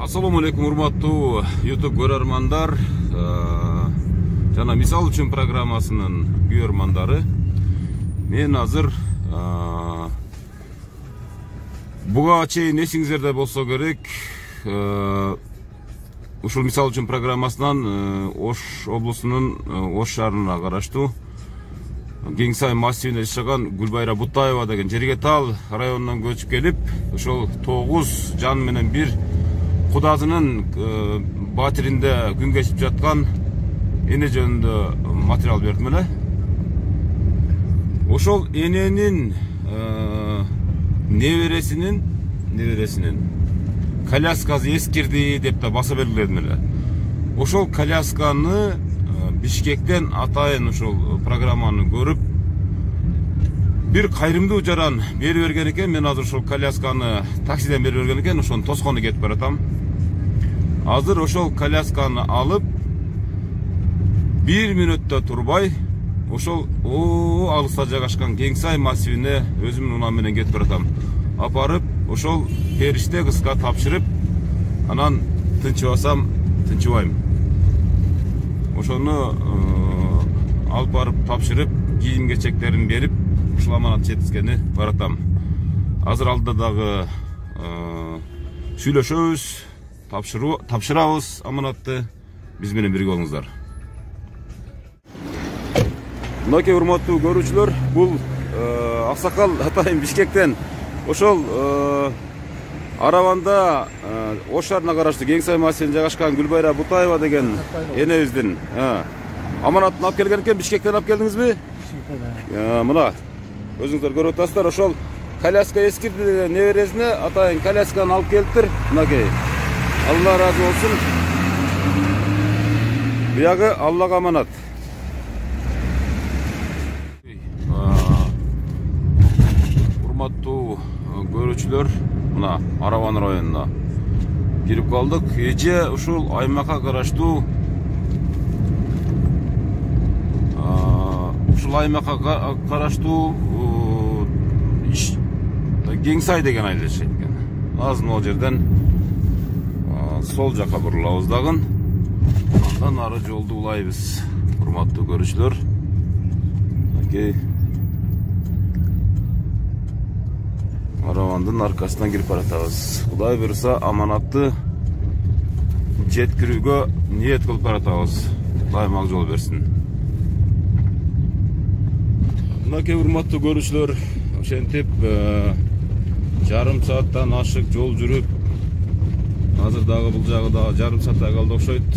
Assalamu alaikum, урматтуу YouTube көрөрмандар. Жана мисал үчүн программасынын көрөрмандары. Мен азыр буга чейин эсиңиздерде болсо керек, ушул мисал үчүн программасынан Ош облусунун Ош шаарына караштуу Кеңсай массивинде жашаган Гүлбайра Бутаева деген жерге тал районунан көчүп келип, ошол 9 жан менен бир кудасынын батиринде күн кечип жаткан эне жөнүндө материал бердим эле. Ошол эненин небересинин коляскасы эскирди деп да баса белгиледим эле. Ошол колясканы Бишкектен атайын ушул программаны көрүп бир кайрымдуу жаран берип берген экен. Мен азыр ушул колясканы таксиден берип берген экен, ошону тоскону кетип баратам. Азыр ошол колясканы алып 1 мүнөттө турбай ошол алыста жайгашкан Кеңсай массивине өзүмдүн унам менен кетип баратам. Апарып ошол периште кызга тапшырып, анан тынчыбасам тынчыбайм. Ошону алып барып тапшырып, кийим кечектерин берип, ушул аманат жеткизгени баратам. Азыр алдыда дагы сүйлөшөбүз, тапшырабыз аманатты. Биз менен бирге болуңуздар. Мынакей урматтуу көрүүчүлөр, бул аксакал атайын Бишкектен ошол Араванда Ош шаарына караштуу Кеңсай массивинде жайгашкан Гүлбайра Бутаева деген энебиздин аманатын алып келген экен. Бишкектен алып келдиңизби? Мына өзүңүздөр көрүп атасыздар, ошол коляска эскирди деген небересине атайын колясканы алып келиптир. Мынакей. Алла разы болсун. Биягы Аллага аманат. Урматтуу көрүүчүлөр, мына Араван районуна кирип калдык. Эже ушул аймакка караштуу Кеңсай деген айыл жашайт экен. Азыр могу жерден сол жака бурулабыз дагы. Андан ары жолду улайбыз. Урматтуу көрүүчүлөр. Окей. Аравандын аркасынан кирип баратабыз. Кудай буйруса аманатты жеткирүүгө ниет кылып баратабыз. Кудай мага жол берсин. Мынакей урматтуу көрүүчүлөр, ошентип жарым сааттан ашык жол жүрүп, азыр дагы бул жагы дагы жарым сааттай калды окшойт.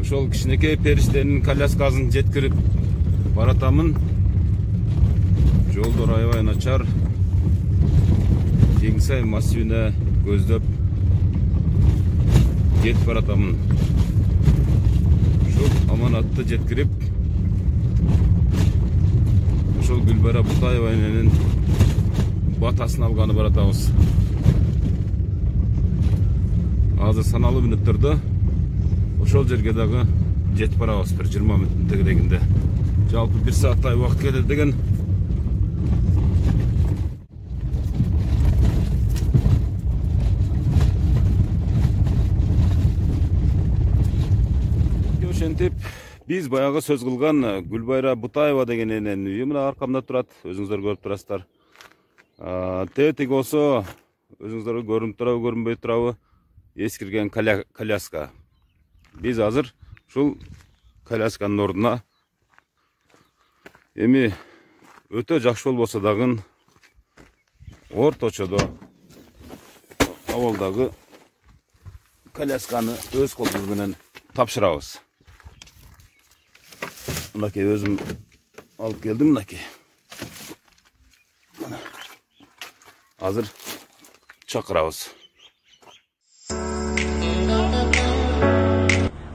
Ошол кичинекей периштенин коляскасын жеткирип баратамын. Жолдор аябай начар. Кеңсай массивине көздөп кетип баратамын. Ушул аманатты жеткирип, ошол Гүлбайра Бутаева эненин батасын алганы баратабыз. Азыр саналуу мүнөттөрдө ошол жерге дагы жетип барабыз, бир 20 мүнөттүн тегерегинде. Жалпы 1 сааттай убакыт кетет деген. Ошентип биз баягы сөз кылган Гүлбайра Бутаева деген эненин үйү мына аркамда турат, өзүңүздөр көрүп турасыздар. Тетиги болсо өзүңүздөр көрүнүп турабы, көрүнбөй турабы, эскирген коляска. Биз азыр ушул колясканын ордуна эми өтө жакшы болбосо дагы орточодо абалдагы колясканы өз колубуз менен тапшырабыз. Мынакей өзүм алып келдим, мынакей. Азыр чакырабыз.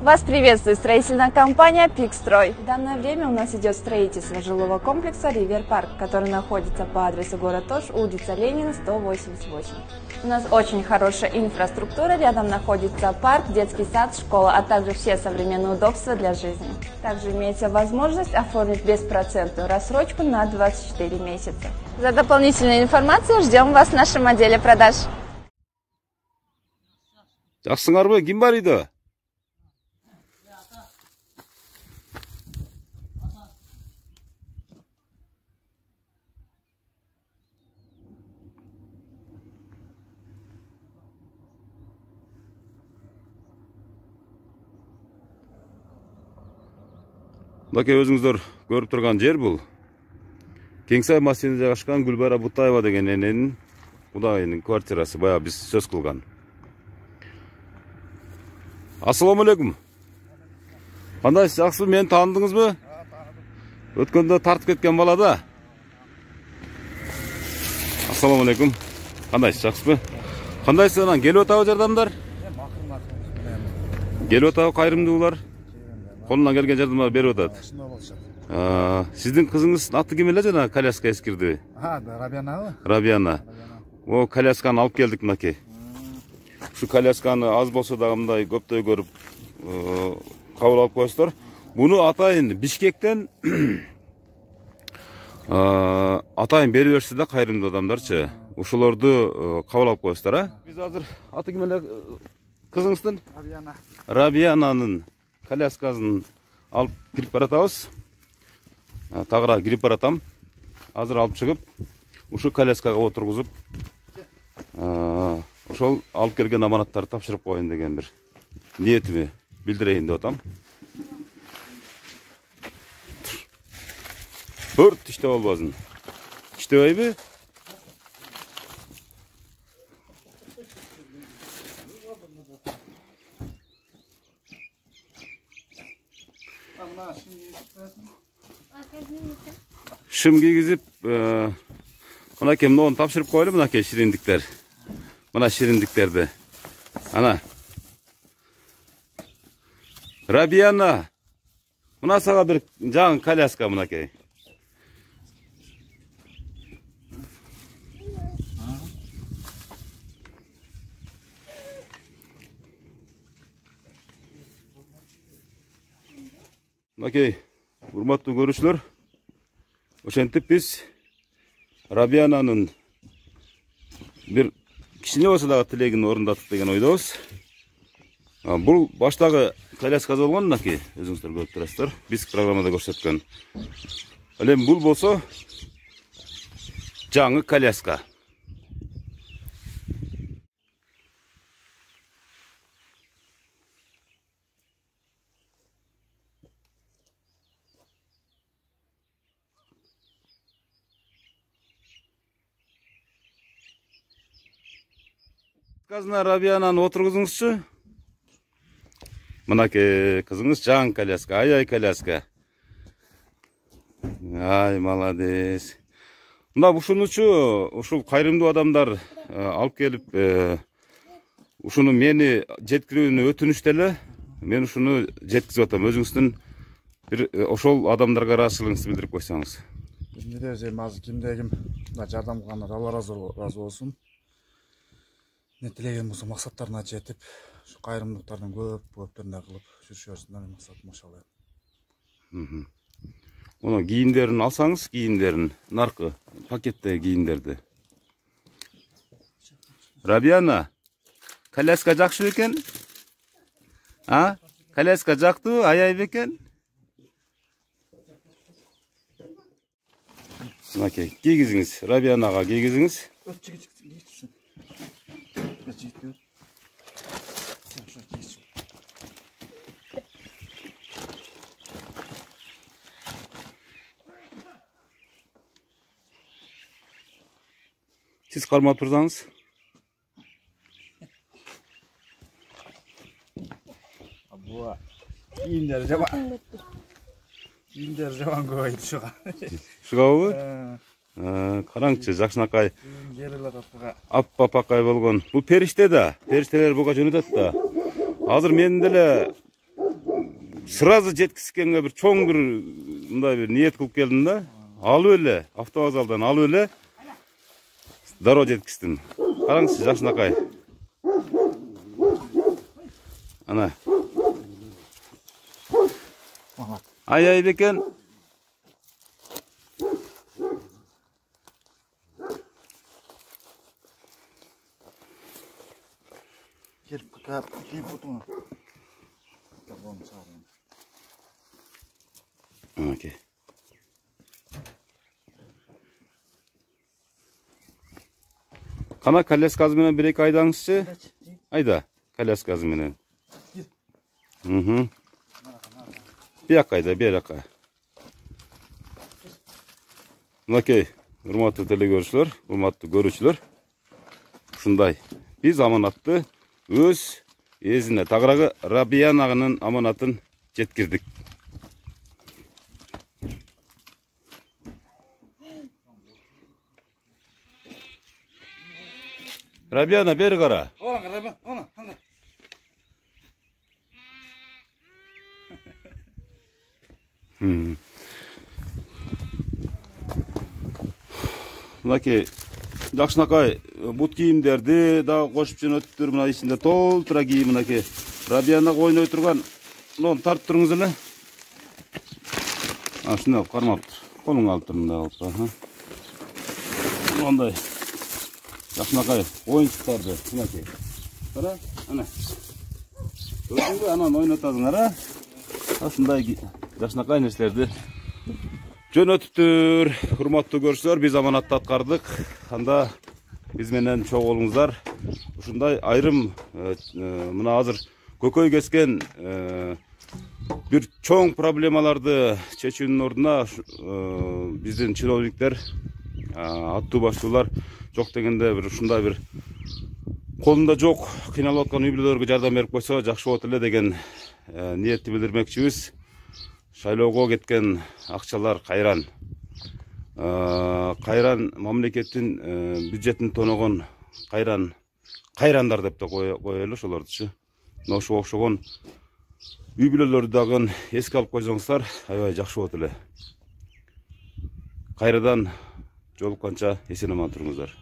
Вас приветствует строительная компания «Пикстрой». В данное время у нас идет строительство жилого комплекса «Ривер Парк», который находится по адресу город Ош, улица Ленина, 188. У нас очень хорошая инфраструктура, рядом находится парк, детский сад, школа, а также все современные удобства для жизни. Также имеется возможность оформить беспроцентную рассрочку на 24 месяца. За дополнительную информацию ждем вас в нашем отделе продаж. Жаксыңарбы? Ким бар үйдө? Мынакей өзүңүздөр көрүп турган жер бул. Кеңсай массивинде жайгашкан Гүлбара Бутаева деген эненин кудайынын квартирасы, баягы биз сөз кылган. Ассаламу алейкум. Кандайсыз, жакшысызбы? Мени таандыңызбы? Өткөндө тартып кеткен бала да. Ассаламу алейкум. Кандайсыз, жакшысызбы? Кандайсыз анан, келип атабы жардамдар? Келип атабы кайрымдуулар? Колунан келген жардамдар берип атат. Сиздин кызыңыз аты ким эле жана коляска эскирди? Рабиянабы? Рабияна. О, колясканы алып келдик мынакей. Şu колясканы аз болсо да мындай көптөй көрүп кабыл алып коесуздар. Буну атайын Бишкектен атайын берип беришти да кайрымдуу адамдарчы. Ушулорду кабыл алып коесуздар, а? Биз азыр аты ким эле кызыңыздын? Рабияна. Рабиянанын коляскасын алып кирип баратабыз. Тагыра кирип баратам. Азыр алып чыгып, ушу коляскага отургузуп, ошол алып келген аманаттарды тапшырып коеюн деген бир ниетими билдирейин деп атам. Өрт иштеп албасын. İştebeyби? Шым кийгизип, мынакей муну тапшырып коелу, мынакей шириндиктер. Мына шириндиктерди. Ана. Рабияна. Мына сага бир жаңы коляска мынакей. Мынакей, урматтуу көрүүчүлөр, ошентип биз Рабиянанын бир кичине болсо дагы тилегин орундаттык деген ойдобуз. Бул баштагы коляскасы болгон, мынакей, өзүңүздөр көрүп турасыздар. Биз программада көрсөткөн. Ал эми бул болсо жаңы коляска. Казына Рабиянаны отургузуңузчу. Мынакей кызыңыз жаңы коляска, ай коляска. Ай, молодец. Мына ушунучу, ушул кайрымдуу адамдар алып келип, ушуну мени жеткирүүнү өтүнүштү эле. Мен ушуну жеткизип атам. Өзүңүздүн бир ошол адамдарга ыраазычылыгыңызды билдирип койсоңуз. Эмне десем, азыр кимде ким жардам кылгандар Алла разы болсун. Не тилеген болсо максаттарына жетип, ушу кайрымдуулуктардын көптөрүнө кылып жүрүшөсүнөр максатым ошол. Муну кийимдерин алсаңыз, кийимдерин, наркы пакеттеги кийимдерди. Рабияна, коляска жакшы бекен? А? Коляска жактыбы, аяй бекен? Мынакей, кийгизиңиз, Рабиянага кийгизиңиз. Siz karmap tursanız. Bu kiyimleri jaman. Kiyimleri jaman koydu şuga. Şuga mı? Караңчы, жакшынакай. Аппапакай болгон. Бул периште да. Периштелер буга жөнөтөт да. Азыр менин деле сразу жеткизгенге бир чоң бир мындай бир ниет кылып келдим да. Алып эле, автовокзалдан алып эле дароо жеткиздим. Караңчы, жакшынакай. Ана. Ай бекен. кийип отуңар. Болом чыгарам. Окей. Кана коляскасы менен бир эки айдаңызчы. Айда, коляскасы менен. Бияк айда, берака. Мынакей, урматтуу телекөрүүчүлөр, урматтуу көрүүчүлөр. Ушундай. Биз аманатты өз эзине тагыраагы Рабиян агынын аманатын жеткирдик. Рабияна бери кара. Она. Мынакей жакшынакай бут кийимдерди дагы кошуп жөнөттүр. Мына ичинде толтура кийим мынакей. Рабиянага ойной турган муну тартып туруңуз эле. Ушундай кармаптыр. Колуңа алып тур мындай алып. Мындай жакшынакай оюнчуктарды мынакей. Кара, ана. Көрдүңбү, анан ойнотасыңар, а? Ушундай жакшынакай нерселерди жөнөттүр. Урматтуу көрүүчүлөр, биз аманатты аткардык. Анда биз менен чогулуңуздар. Ушундай айрым мына азыр көкөй кескен бир чоң проблемаларды чечүүнүн ордуна биздин чиновниктер, аттуу баштуулар жок дегенде бир ушундай бир колунда жок кыйналып аткан үй бүлөлөргө жардам берип койсо жакшы болот эле деген ниетти билдирмекчибиз. Шайлоого кеткен акчалар кайран. Кайран мамлекеттин бюджетин тоногон кайрандар деп да коелу ошолордучу. Ошого окшогон үй бүлөлөрдү дагы эске алып койсоңуздар, аябай жакшы болот эле. Кайрадан жолукканча эсен аман туруңуздар.